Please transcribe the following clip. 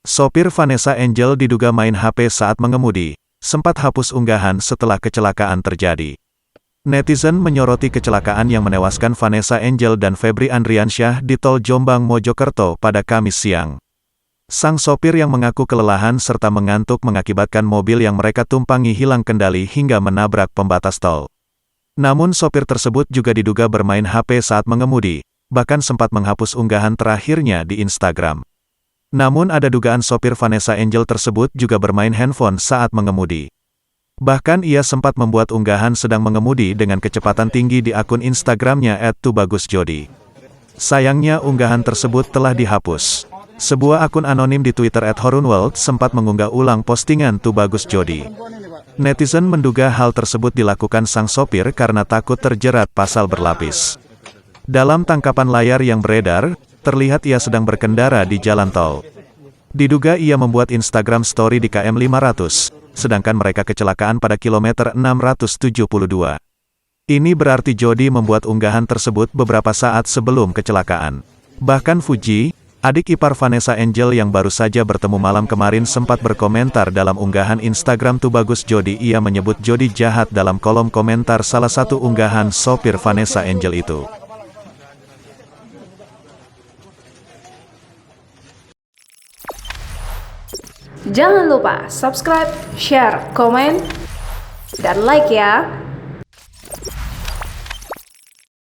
Sopir Vanessa Angel diduga main HP saat mengemudi, sempat hapus unggahan setelah kecelakaan terjadi. Netizen menyoroti kecelakaan yang menewaskan Vanessa Angel dan Febri Andriansyah di tol Jombang Mojokerto pada Kamis siang. Sang sopir yang mengaku kelelahan serta mengantuk mengakibatkan mobil yang mereka tumpangi hilang kendali hingga menabrak pembatas tol. Namun sopir tersebut juga diduga bermain HP saat mengemudi, bahkan sempat menghapus unggahan terakhirnya di Instagram. Namun ada dugaan sopir Vanessa Angel tersebut juga bermain handphone saat mengemudi. Bahkan ia sempat membuat unggahan sedang mengemudi dengan kecepatan tinggi di akun Instagramnya @tubagusjody. Sayangnya unggahan tersebut telah dihapus. Sebuah akun anonim di Twitter @horunworld sempat mengunggah ulang postingan Tubagusjody. Netizen menduga hal tersebut dilakukan sang sopir karena takut terjerat pasal berlapis. Dalam tangkapan layar yang beredar, terlihat ia sedang berkendara di jalan tol. Diduga ia membuat Instagram Story di KM 500, sedangkan mereka kecelakaan pada kilometer 672. Ini berarti Jody membuat unggahan tersebut beberapa saat sebelum kecelakaan. Bahkan Fuji, adik ipar Vanessa Angel yang baru saja bertemu malam kemarin sempat berkomentar dalam unggahan Instagram Tubagusjody. Ia menyebut Jody jahat dalam kolom komentar salah satu unggahan sopir Vanessa Angel itu. Jangan lupa subscribe, share, komen, dan like ya!